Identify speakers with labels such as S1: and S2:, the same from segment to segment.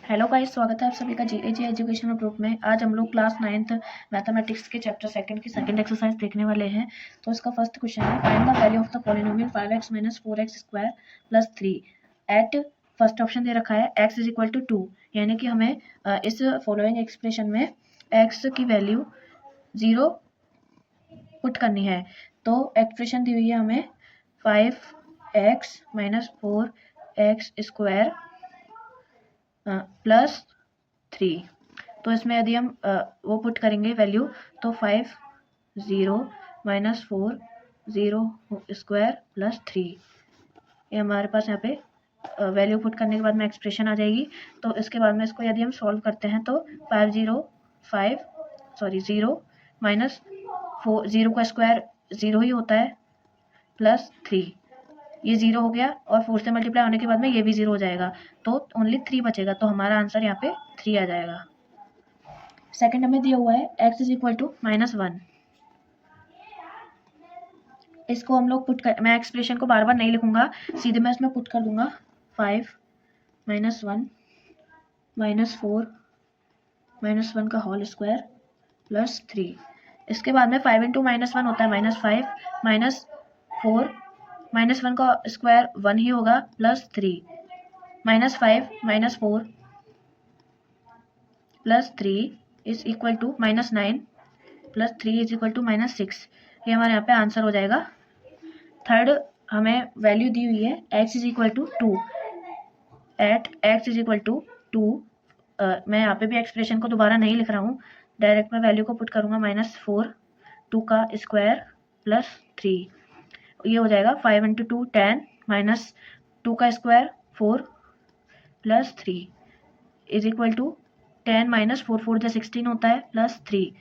S1: Hello guys, स्वागत है आप सभी का जीएजी एजुकेशनल ग्रुप में। आज हम लोग क्लास 9th मैथमेटिक्स के चैप्टर सेकंड की सेकंड एक्सरसाइज देखने वाले हैं। तो इसका फर्स्ट क्वेश्चन है, find the value of the polynomial 5x - 4x square plus 3 at. First option दे रखा है x = 2, यानी कि हमें इस फॉलोइंग एक्सप्रेशन में x की वैल्यू 0 पुट करनी है। तो एक्सप्रेशन दी हुई है हमें 5x - 4x स्क्वायर प्लस 3। तो इसमें यदि हम वो पुट करेंगे वैल्यू, तो 5 0 - 4 0 स्क्वायर प्लस 3, ये हमारे पास यहाँ पे वैल्यू पुट करने के बाद में एक्सप्रेशन आ जाएगी। तो इसके बाद में इसको यदि हम सॉल्व करते हैं तो 0 माइनस 4, 0 का स्क्वायर 0 ही होता है, प्लस 3, ये 0 हो गया और 4 से मल्टीप्लाई होने के बाद में ये भी 0 हो जाएगा, तो ओनली 3 बचेगा। तो हमारा आंसर यहाँ पे 3 आ जाएगा। सेकंड हमें दिया हुआ है x = -1। इसको हम लोग पुट कर, मैं एक्सप्रेशन को बार बार नहीं लिखूंगा, सीधे मैं इसमें पुट कर दूंगा 5 - 1 - 4 - 1 का होल स्क्वायर प्लस 3। इसके बाद में 5 × -1 होता है -5 - 4 -1 का स्क्वायर 1 ही होगा, प्लस 3 -5 - 4 प्लस 3 = -9 प्लस 3 = -6। ये हमारे यहाँ पे आंसर हो जाएगा। थर्ड हमें वैल्यू दी हुई है x = 2 एट x = 2। मैं यहाँ पे भी एक्सप्रेशन को दोबारा नहीं लिख रहा हूँ, डायरेक्ट मैं वैल्यू को पुट करूँगा -4 2 का स्क्वायर प्लस 3। ये हो जाएगा 5 × 2 10 माइनस 2 का स्क्वायर 4 प्लस 3 = 10 - 4 4 = 16 होता है, प्लस 3।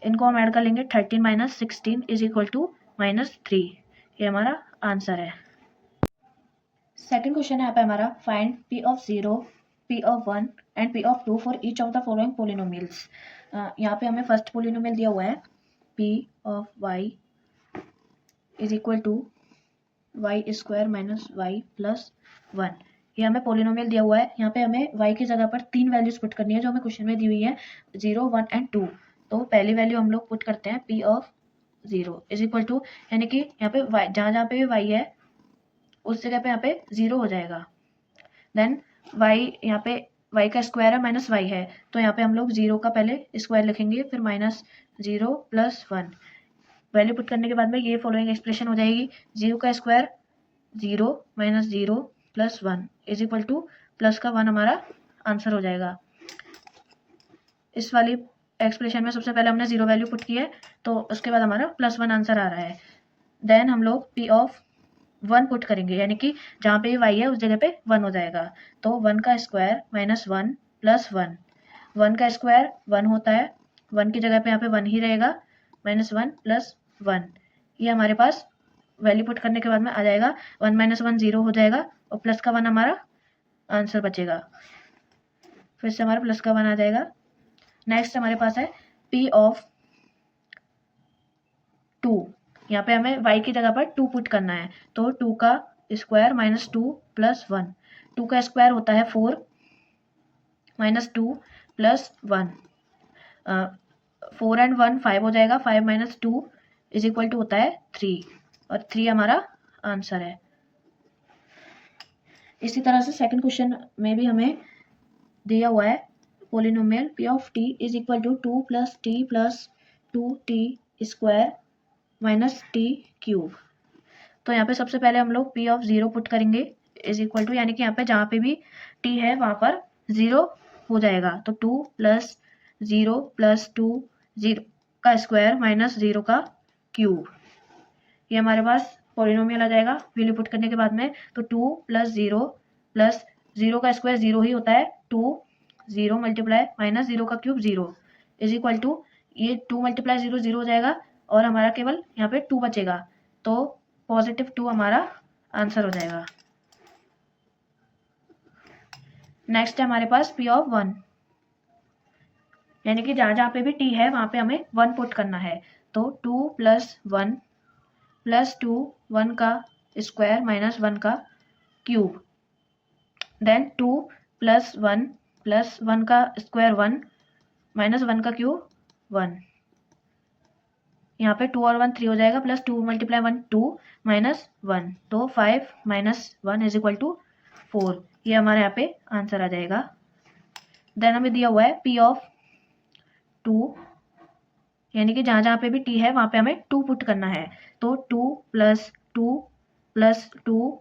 S1: इनको हम ऐड कर लेंगे, 13 - 16 = -3। ये हमारा आंसर है। सेकंड क्वेश्चन है यहाँ पे हमारा, find p of 0, p of 1 and p of 2 for each of the following polynomials. यहाँ पे हमें फर्स्ट पोलिनोमियल दिया हुआ है p of y = y² - y + 1। ये हमें पोलिनोमियल दिया हुआ है। यहाँ पे हमें y की जगह पर 3 वैल्यूज पुट करनी है जो हमें क्वेश्चन में दी हुई है, 0 1 एंड 2। तो पहली वैल्यू हम लोग पुट करते हैं p of 0 = यानी कि यहाँ पे जहाँ जहाँ पे y है उस जगह पे यहाँ पे 0 हो जाएगा। देन y, यहाँ पे y का स्क्वायर है -y है, तो यहाँ पे हम लोग 0 का पहले स्क्वायर लिखेंगे, फिर -0 + 1। वैल्यू पुट करने के बाद में ये फॉलोइंग एक्सप्रेशन हो जाएगी, 0 का स्क्वायर 0 - 0 + 1 = प्लस का 1 हमारा आंसर हो जाएगा। इस वाली एक्सप्रेशन में सबसे पहले हमने 0 वैल्यू पुट की है, तो उसके बाद हमारा +1 आंसर आ रहा है। देन हम लोग p of 1 पुट करेंगे, यानी कि जहाँ पे y है उस जगह पे 1 हो जाएगा। तो 1 का स्क्वायर -1 + 1, 1 का स्क्वायर 1 होता है, 1 की जगह पे यहाँ पे 1 ही रहेगा, -1 + 1। ये हमारे पास वैल्यू पुट करने के बाद में आ जाएगा, 1 - 1 0 हो जाएगा और प्लस का 1 हमारा आंसर बचेगा। फिर से हमारा प्लस का 1 आ जाएगा। नेक्स्ट हमारे पास है p of 2। यहाँ पे हमें y की जगह पर 2 पुट करना है, तो 2 का स्क्वायर -2 + 1, 2 का स्क्वायर होता है 4 -2 + 1, 4 एंड 1 5 हो जाएगा, 5 - 2 = होता है 3, और 3 हमारा आंसर है। इसी तरह से सेकंड क्वेश्चन में भी हमें दिया हुआ है polynomial p of t = 2 + t + 2t² -t³। तो यहाँ पे सबसे पहले हम लोग p of 0 पुट करेंगे, यानी कि यहाँ पे जहाँ पे भी t है वहाँ पर 0 हो जाएगा, तो 2 + 0 + 2 0 का स्क्वायर -0 का क्यूब। ये हमारे पास पॉलिनोमियल आ जाएगा वैल्यू पुट करने के बाद में। तो 2 + 0 + 0 का स्क्वायर 0 ही होता है, 2 0 × -0 का क्यूब 0 = ये 2 × 0 0 हो जाएगा और हमारा केवल यहाँ पे 2 बचेगा, तो +2 हमारा आंसर हो जाएगा। नेक्स्ट है हमारे पास p of 1, यानी कि जहाँ जहाँ पे भी t है वहाँ पे हमें 1 पुट करना है। तो 2 + 1 + 2 1 का स्क्वायर -1 का क्यूब, देन 2 + 1 प्लस 1 का स्क्वायर 1 माइनस 1 का क्यूब 1, यहाँ पे 2 और 1 3 हो जाएगा, प्लस 2 मल्टीप्लाई 1 2 माइनस 1, तो 5 माइनस 1 इज इक्वल टू 4। ये हमारे यहाँ पे आंसर आ जाएगा। देन हमें दिया हुआ है पी ऑफ 2, यानी कि जहाँ जहाँ पे भी टी है वहाँ पे हमें 2 पुट करना है, तो 2 प्लस 2 प्लस 2,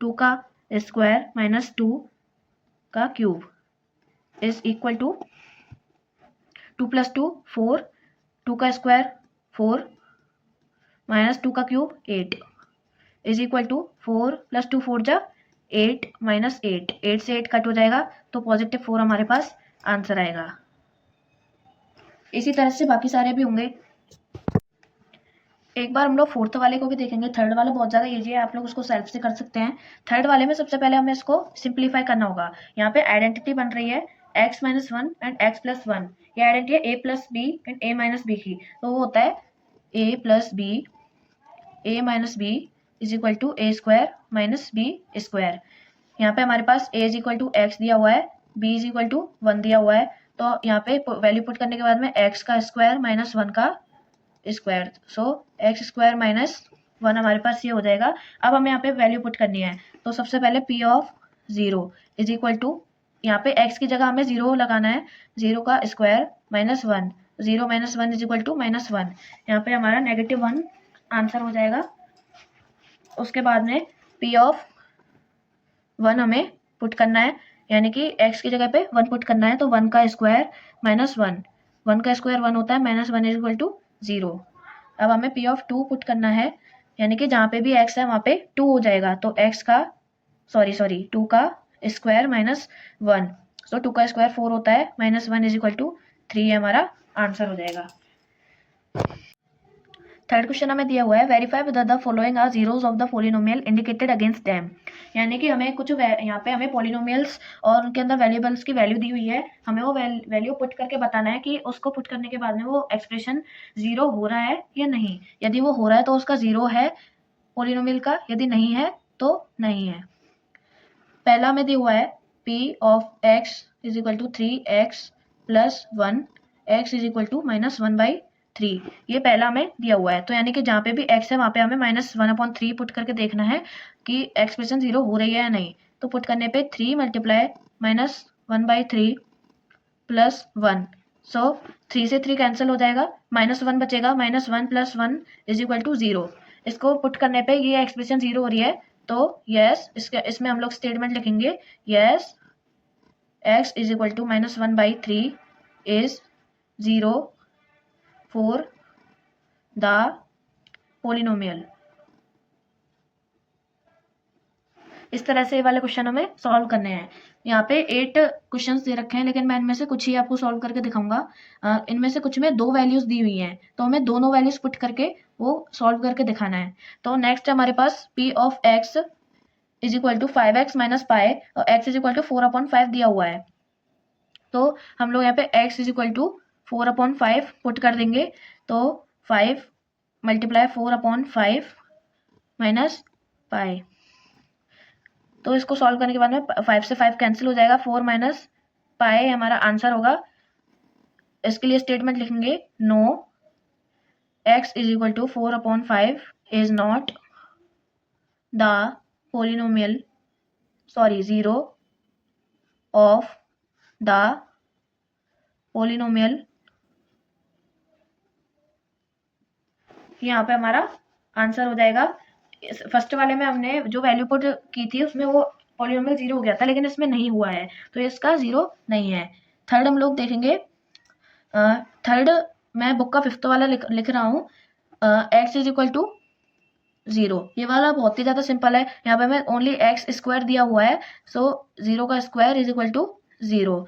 S1: 2 का स्क्वायर माइनस 2 का cube is equal to 2 plus 2 4, 2 का स्क्वायर 4 माइनस 2 का cube 8 is equal to 4 plus 2 4 जा 8 माइनस 8, 8 से 8 कट हो जाएगा, तो पॉजिटिव 4 हमारे पास आंसर आएगा। इसी तरह से बाकी सारे भी होंगे। एक बार हम लोग फोर्थ वाले को भी देखेंगे। थर्ड वाला बहुत ज़्यादा इजी है, आप लोग उसको सेल्फ से कर सकते हैं। थर्ड वाले में सबसे पहले हमें इसको सिंप्लीफाई करना होगा। यहाँ पे आइडेंटिटी बन रही है x minus 1 and x plus 1। ये आइडेंटिटी है a plus B and a minus B की, तो वो होता है a plus B a minus B is equal to A square minus B square. यहाँ पे हमारे पास a is equal to X दिया हुआ है, b इज इक्वल टू 1 दिया हुआ है, तो यहाँ पे वैल्यू पुट करने के बाद में x का स्क्वायर माइनस 1 का स्क्वायर, सो एक्स स्क्वायर माइनस 1 हमारे पास ये हो जाएगा। अब हमें यहाँ पे वैल्यू पुट करनी है, तो सबसे पहले P of 0 is equal to, यहाँ पे x की जगह हमें 0 लगाना है, 0 का square minus 1, 0 minus 1 is equal to minus 1, यहाँ पे हमारा -1 आंसर हो जाएगा। उसके बाद में पी ऑफ 1 हमें पुट करना है, यानी कि x की जगह पे 1 पुट करना है, तो 1 का स्क्वायर माइनस 1, 1 का स्क्वायर 1 होता है, माइनस 1 इज इक्वल टू 0। अब हमें पी ऑफ 2 पुट करना है, यानी कि जहाँ पे भी x है वहाँ पे 2 हो जाएगा, तो x का सॉरी 2 का स्क्वायर माइनस 1, सो 2 का स्क्वायर 4 होता है, माइनस 1 इज इक्वल टू 3 हमारा आंसर हो जाएगा। थर्ड क्वेश्चन हमें दिया हुआ है verify with the following are zeros of the polynomial indicated against them, यानी कि हमें कुछ यहाँ पे हमें पॉलिनोमियल्स और उनके अंदर वेरिएबल्स की वैल्यू दी हुई है, हमें वो वैल्यू पुट करके बताना है कि उसको पुट करने के बाद में वो एक्सप्रेशन जीरो हो रहा है या नहीं। यदि वो हो रहा है तो उसका जीरो है पॉलिनोमियल का, यदि नहीं है तो नहीं है। पहला हमें दिया हुआ है p of x is equal to 3x plus 1, x is equal to minus 1/3, ये पहला हमें दिया हुआ है, तो यानी कि जहाँ पे भी x है वहाँ पे हमें -1/3 पुट करके देखना है कि एक्सप्रेशन जीरो हो रही है या नहीं। तो पुट करने पे 3 मल्टीप्लाई -1/3 प्लस 1, सो 3 से 3 कैंसिल हो जाएगा, -1 बचेगा, -1 प्लस 1 इज इक्वल टू 0। इसको पुट करने पे ये एक्सप्रेशन जीरो हो रही है, तो यस इसमें हम लोग स्टेटमेंट लिखेंगे yes x is equal to -1/3 is 0 for the polynomial. इस तरह से ये वाले क्वेश्चन हमें सॉल्व करने हैं। यहाँ पे 8 क्वेश्चंस दे रखे हैं, लेकिन मैं इनमें से कुछ ही आपको सॉल्व करके दिखाऊंगा। इनमें से कुछ में 2 वैल्यूज दी हुई हैं, तो हमें दोनों वैल्यूज पुट करके वो सॉल्व करके दिखाना है। तो नेक्स्ट हमारे पास p of x is equal to 5x minus pi और x इज इक्वल टू 4/5 दिया हुआ है, तो हम लोग यहाँ पे x is equal to 4/5 put कर देंगे, तो 5 मल्टीप्लाई 4/5 माइनस पाई, तो इसको सॉल्व करने के बाद में 5 से 5 कैंसिल हो जाएगा, 4 माइनस पाई हमारा आंसर होगा। इसके लिए स्टेटमेंट लिखेंगे no x is equal to 4/5 is not the polynomial zero of the polynomial. यहाँ पे हमारा आंसर हो जाएगा। फर्स्ट वाले में हमने जो वैल्यू पुट की थी उसमें वो पॉलिनोमियल जीरो हो गया था, लेकिन इसमें नहीं हुआ है, तो इसका जीरो नहीं है। थर्ड हम लोग देखेंगे। थर्ड मैं बुक का 5th वाला लिख रहा हूँ, x इज इक्वल टू 0। ये वाला बहुत ही ज़्यादा सिंपल है, यहाँ पे हमें ओनली x स्क्वायर दिया हुआ है, सो 0 का स्क्वायर इज इक्वल टू 0,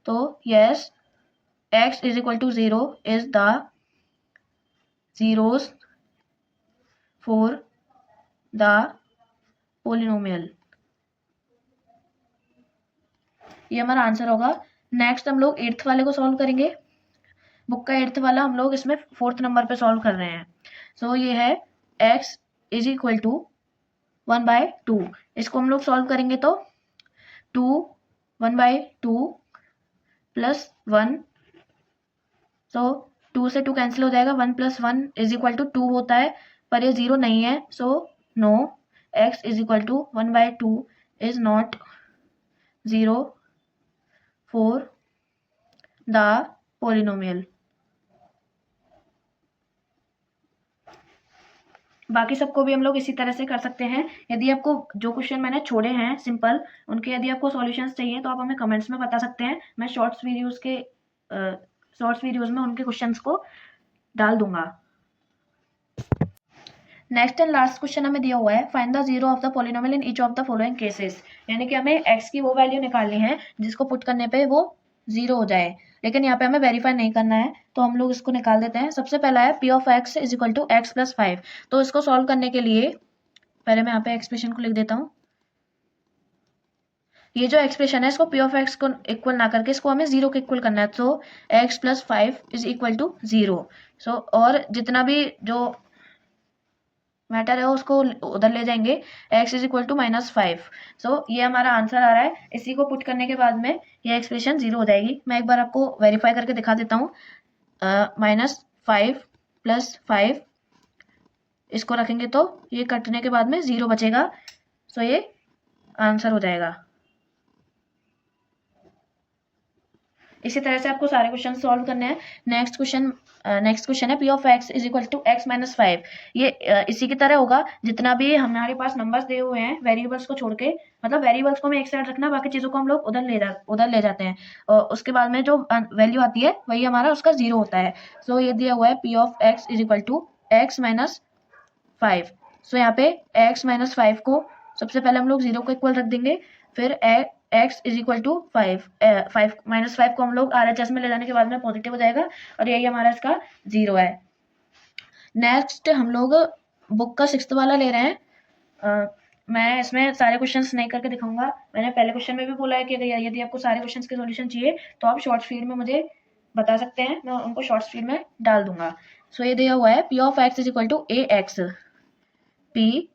S1: तो yes x is equal to 0 is the zeros for the polynomial। ये हमारा आंसर होगा। नेक्स्ट हम लोग 8th वाले को सॉल्व करेंगे। बुक का 8th वाला हम लोग इसमें 4th नंबर पे सॉल्व कर रहे हैं। सो ये है x इज इक्वल टू 1/2। इसको हम लोग सॉल्व करेंगे तो 2 1/2 प्लस 1, सो 2 से 2 कैंसिल हो जाएगा, 1 + 1 = 2 होता है, पर ये 0 नहीं है, so no, x = 1/2 is not 0 for the polynomial. बाकी सबको भी हम लोग इसी तरह से कर सकते हैं। यदि आपको जो क्वेश्चन मैंने छोड़े हैं सिंपल, उनके यदि आपको सॉल्यूशंस चाहिए तो आप हमें कमेंट्स में बता सकते हैं। मैं शॉर्ट्स वीडियोस में उनके क्वेश्चंस को डाल दूंगा। नेक्स्ट एंड लास्ट क्वेश्चन हमें दिया हुआ है, find the zero of the polynomial in each of the following cases. यानी कि हमें x की वो वैल्यू निकालनी है जिसको पुट करने पे वो 0 हो जाए, लेकिन यहाँ पे हमें वेरीफाई नहीं करना है, तो हम लोग इसको निकाल देते हैं। सबसे पहला है p of x = x + 5। तो इसको सॉल्व करने के लिए पहले मैं यहाँ पे एक्सप्रेशन को लिख देता हूँ। ये जो एक्सप्रेशन है इसको p of x को इक्वल ना करके इसको हमें 0 के इक्वल करना है, तो x + 5 = 0। सो और जितना भी जो मैटर है उसको उधर ले जाएंगे, x = -5। सो ये हमारा आंसर आ रहा है। इसी को पुट करने के बाद में ये एक्सप्रेशन 0 हो जाएगी। मैं एक बार आपको वेरीफाई करके दिखा देता हूँ। -5 + 5 इसको रखेंगे तो ये कटने के बाद में 0 बचेगा, सो ये आंसर हो जाएगा। इसी तरह से आपको सारे क्वेश्चन सॉल्व करने हैं। नेक्स्ट क्वेश्चन है p of x = x - 5। ये इसी की तरह होगा। जितना भी हमारे पास नंबर्स दिए हुए हैं वेरिएबल्स को छोड़ के, मतलब वेरिएबल्स को हमें एक साइड रखना, बाकी चीज़ों को हम लोग उधर ले जाते हैं, और उसके बाद में जो वैल्यू आती है वही हमारा उसका 0 होता है। सो ये दिया हुआ है p of x = x - 5। सो यहाँ पे x - 5 को सबसे पहले हम लोग 0 को इक्वल रख देंगे, फिर x = 5 -5 को हम लोग RHS में ले जाने के बाद में पॉजिटिव हो जाएगा, और यही हमारा इसका 0 है। नेक्स्ट हम लोग बुक का 6th वाला ले रहे हैं। मैं इसमें सारे क्वेश्चंस नहीं करके दिखाऊंगा। मैंने पहले क्वेश्चन में भी बोला है कि यदि आपको सारे क्वेश्चंस के सॉल्यूशन चाहिए तो आप शॉर्ट्स फीड में मुझे बता सकते हैं, मैं उनको शॉर्ट्स फीड में डाल दूंगा। सो ये दिया हुआ है p of x = ax, p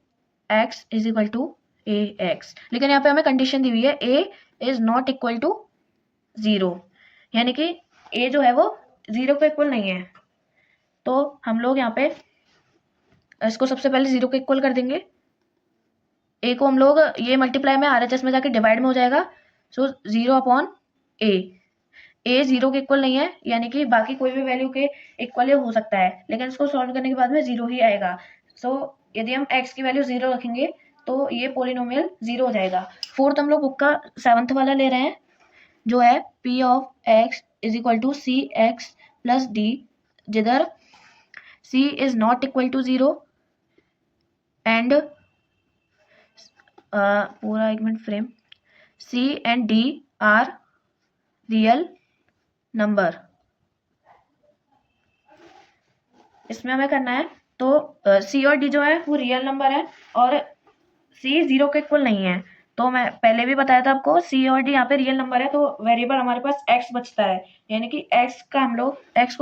S1: x = ax, लेकिन यहाँ पे हमें कंडीशन दी हुई है a is not equal to 0, यानी कि a जो है वो 0 के इक्वल नहीं है। तो हम लोग यहाँ पे इसको सबसे पहले 0 के इक्वल कर देंगे। a को हम लोग ये मल्टीप्लाई में RHS में जाके डिवाइड में हो जाएगा, सो 0/a। a 0 के इक्वल नहीं है, यानी कि बाकी कोई भी वैल्यू के इक्वल हो सकता है, लेकिन इसको सॉल्व करने के बाद में 0 ही आएगा। सो यदि हम x की वैल्यू 0 रखेंगे तो ये पोलिनोमियल 0 हो जाएगा। फोर्थ हम लोग बुक का 7th वाला ले रहे हैं, जो है p of x = cx + d, जिधर c is not equal to 0 and पूरा 1 minute frame, c and d are real number. इसमें हमें करना है, तो c और d जो है वो रियल नंबर है और c 0 के इक्वल नहीं है। तो मैं पहले भी बताया था आपको, c और d यहाँ पे रियल नंबर है, तो वेरिएबल हमारे पास x बचता है, यानी कि x को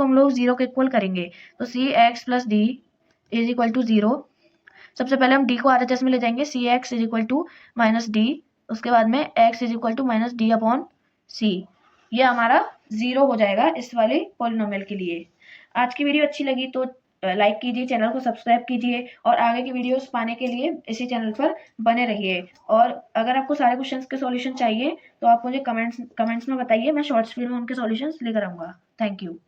S1: हम लोग 0 के इक्वल करेंगे। तो cx + d = 0। सबसे पहले हम d को RHS में ले जाएंगे, cx = -d, उसके बाद में x = -d/c। ये हमारा 0 हो जाएगा इस वाले पॉलिनोमियल के लिए। आज की वीडियो अच्छी लगी तो लाइक कीजिए, चैनल को सब्सक्राइब कीजिए, और आगे की वीडियोस पाने के लिए इसी चैनल पर बने रहिए। और अगर आपको सारे क्वेश्चंस के सॉल्यूशन चाहिए तो आप मुझे कमेंट्स में बताइए, मैं शॉर्ट्स वीडियो में उनके सॉल्यूशंस लेकर आऊँगा। Thank you.